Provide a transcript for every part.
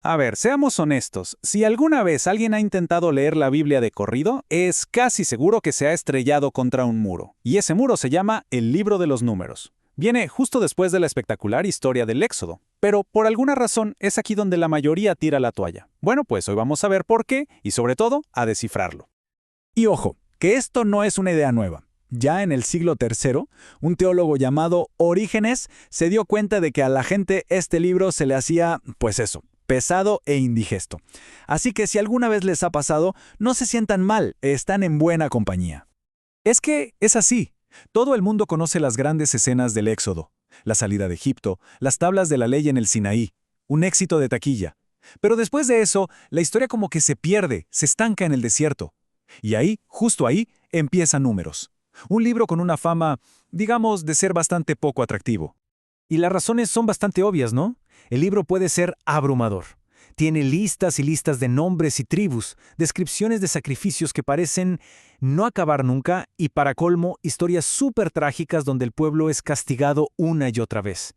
A ver, seamos honestos. Si alguna vez alguien ha intentado leer la Biblia de corrido, es casi seguro que se ha estrellado contra un muro. Y ese muro se llama el Libro de los Números. Viene justo después de la espectacular historia del Éxodo. Pero por alguna razón es aquí donde la mayoría tira la toalla. Bueno, pues hoy vamos a ver por qué y sobre todo a descifrarlo. Y ojo, que esto no es una idea nueva. Ya en el siglo III, un teólogo llamado Orígenes se dio cuenta de que a la gente este libro se le hacía, pues eso, pesado e indigesto. Así que si alguna vez les ha pasado, no se sientan mal, están en buena compañía. Es que es así. Todo el mundo conoce las grandes escenas del Éxodo, la salida de Egipto, las tablas de la ley en el Sinaí, un éxito de taquilla. Pero después de eso, la historia como que se pierde, se estanca en el desierto. Y ahí, justo ahí, empieza Números. Un libro con una fama, digamos, de ser bastante poco atractivo. Y las razones son bastante obvias, ¿no? El libro puede ser abrumador. Tiene listas y listas de nombres y tribus, descripciones de sacrificios que parecen no acabar nunca y, para colmo, historias súper trágicas donde el pueblo es castigado una y otra vez.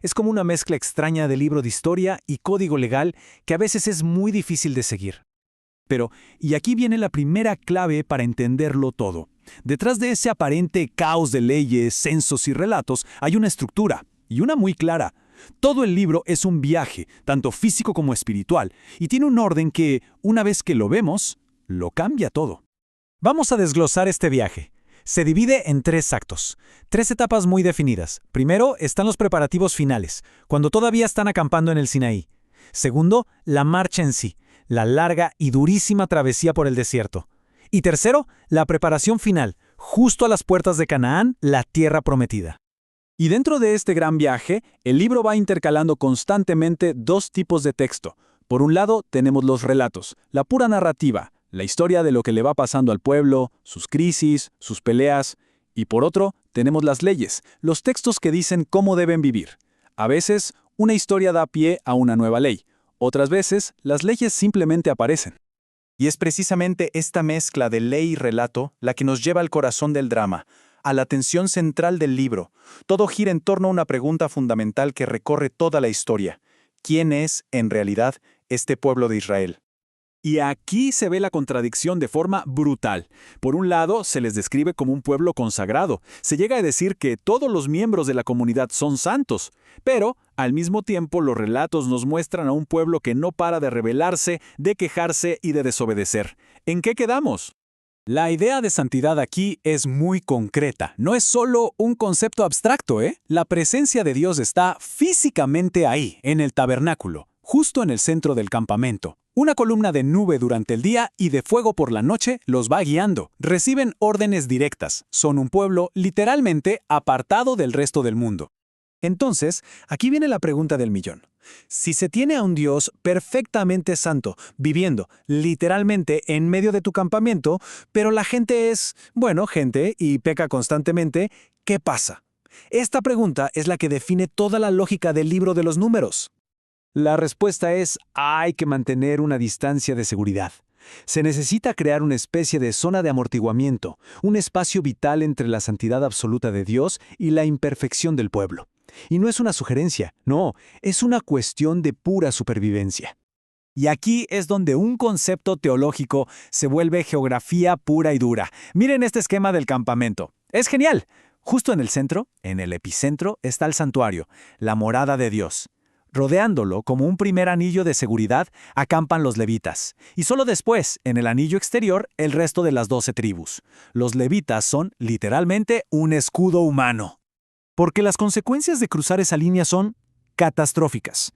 Es como una mezcla extraña de libro de historia y código legal que a veces es muy difícil de seguir. Pero, y aquí viene la primera clave para entenderlo todo. Detrás de ese aparente caos de leyes, censos y relatos hay una estructura, y una muy clara. Todo el libro es un viaje, tanto físico como espiritual, y tiene un orden que, una vez que lo vemos, lo cambia todo. Vamos a desglosar este viaje. Se divide en 3 actos, 3 etapas muy definidas. Primero están los preparativos finales, cuando todavía están acampando en el Sinaí. Segundo, la marcha en sí, la larga y durísima travesía por el desierto. Y tercero, la preparación final, justo a las puertas de Canaán, la tierra prometida. Y dentro de este gran viaje, el libro va intercalando constantemente 2 tipos de texto. Por un lado, tenemos los relatos, la pura narrativa, la historia de lo que le va pasando al pueblo, sus crisis, sus peleas. Y por otro, tenemos las leyes, los textos que dicen cómo deben vivir. A veces, una historia da pie a una nueva ley. Otras veces, las leyes simplemente aparecen. Y es precisamente esta mezcla de ley y relato la que nos lleva al corazón del drama, a la tensión central del libro. Todo gira en torno a una pregunta fundamental que recorre toda la historia. ¿Quién es, en realidad, este pueblo de Israel? Y aquí se ve la contradicción de forma brutal. Por un lado, se les describe como un pueblo consagrado. Se llega a decir que todos los miembros de la comunidad son santos. Pero, al mismo tiempo, los relatos nos muestran a un pueblo que no para de rebelarse, de quejarse y de desobedecer. ¿En qué quedamos? La idea de santidad aquí es muy concreta. No es solo un concepto abstracto, ¿eh? La presencia de Dios está físicamente ahí, en el tabernáculo, justo en el centro del campamento. Una columna de nube durante el día y de fuego por la noche los va guiando. Reciben órdenes directas. Son un pueblo literalmente apartado del resto del mundo. Entonces, aquí viene la pregunta del millón. Si se tiene a un Dios perfectamente santo, viviendo literalmente en medio de tu campamento, pero la gente es, bueno, gente y peca constantemente, ¿qué pasa? Esta pregunta es la que define toda la lógica del libro de los Números. La respuesta es: hay que mantener una distancia de seguridad. Se necesita crear una especie de zona de amortiguamiento, un espacio vital entre la santidad absoluta de Dios y la imperfección del pueblo. Y no es una sugerencia, no, es una cuestión de pura supervivencia. Y aquí es donde un concepto teológico se vuelve geografía pura y dura. Miren este esquema del campamento. Es genial. Justo en el centro, en el epicentro, está el santuario, la morada de Dios. Rodeándolo, como un primer anillo de seguridad, acampan los levitas. Y solo después, en el anillo exterior, el resto de las 12 tribus. Los levitas son, literalmente, un escudo humano. Porque las consecuencias de cruzar esa línea son catastróficas.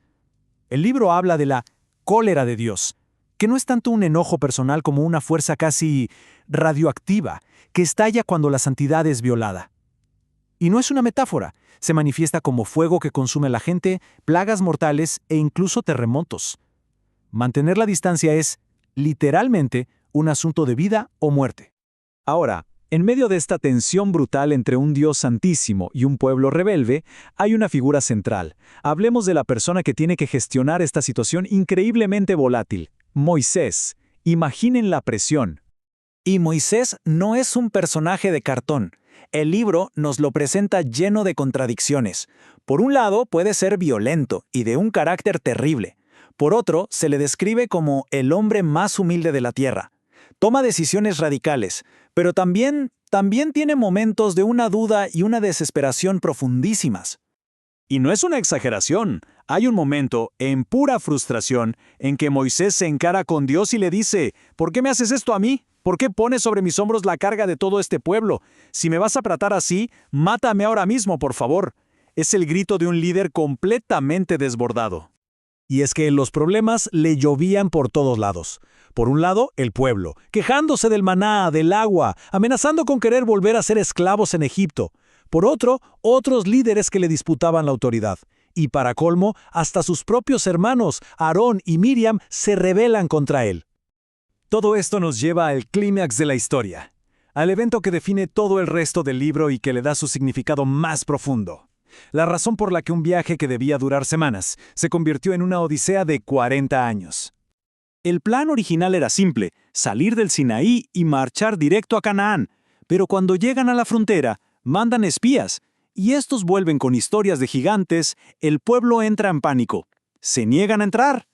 El libro habla de la cólera de Dios, que no es tanto un enojo personal como una fuerza casi radioactiva, que estalla cuando la santidad es violada. Y no es una metáfora, se manifiesta como fuego que consume a la gente, plagas mortales e incluso terremotos. Mantener la distancia es, literalmente, un asunto de vida o muerte. Ahora, en medio de esta tensión brutal entre un Dios santísimo y un pueblo rebelde, hay una figura central. Hablemos de la persona que tiene que gestionar esta situación increíblemente volátil: Moisés. Imaginen la presión. Y Moisés no es un personaje de cartón. El libro nos lo presenta lleno de contradicciones. Por un lado, puede ser violento y de un carácter terrible. Por otro, se le describe como el hombre más humilde de la tierra. Toma decisiones radicales, pero también tiene momentos de una duda y una desesperación profundísimas. Y no es una exageración. Hay un momento, en pura frustración, en que Moisés se encara con Dios y le dice, ¿por qué me haces esto a mí? ¿Por qué pones sobre mis hombros la carga de todo este pueblo? Si me vas a tratar así, mátame ahora mismo, por favor. Es el grito de un líder completamente desbordado. Y es que los problemas le llovían por todos lados. Por un lado, el pueblo, quejándose del maná, del agua, amenazando con querer volver a ser esclavos en Egipto. Por otro, otros líderes que le disputaban la autoridad. Y para colmo, hasta sus propios hermanos, Aarón y Miriam, se rebelan contra él. Todo esto nos lleva al clímax de la historia, al evento que define todo el resto del libro y que le da su significado más profundo. La razón por la que un viaje que debía durar semanas se convirtió en una odisea de 40 años. El plan original era simple, salir del Sinaí y marchar directo a Canaán, pero cuando llegan a la frontera, mandan espías, y estos vuelven con historias de gigantes. El pueblo entra en pánico. Se niegan a entrar.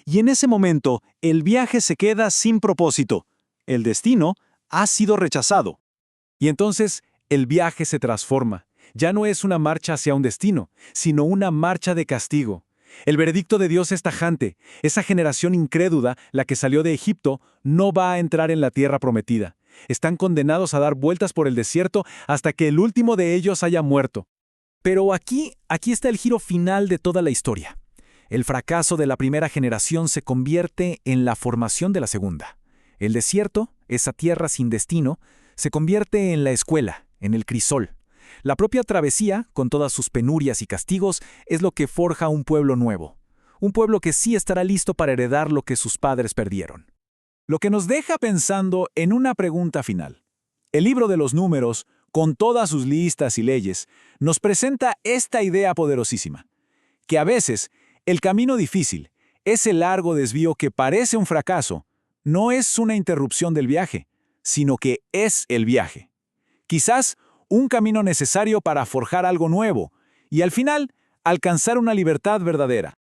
Y en ese momento, el viaje se queda sin propósito. El destino ha sido rechazado. Y entonces, el viaje se transforma. Ya no es una marcha hacia un destino, sino una marcha de castigo. El veredicto de Dios es tajante. Esa generación incrédula, la que salió de Egipto, no va a entrar en la tierra prometida. Están condenados a dar vueltas por el desierto hasta que el último de ellos haya muerto. Pero aquí está el giro final de toda la historia. El fracaso de la primera generación se convierte en la formación de la segunda. El desierto, esa tierra sin destino, se convierte en la escuela, en el crisol. La propia travesía, con todas sus penurias y castigos, es lo que forja un pueblo nuevo. Un pueblo que sí estará listo para heredar lo que sus padres perdieron. Lo que nos deja pensando en una pregunta final. El libro de los Números, con todas sus listas y leyes, nos presenta esta idea poderosísima, que a veces el camino difícil, ese largo desvío que parece un fracaso, no es una interrupción del viaje, sino que es el viaje. Quizás un camino necesario para forjar algo nuevo y al final alcanzar una libertad verdadera.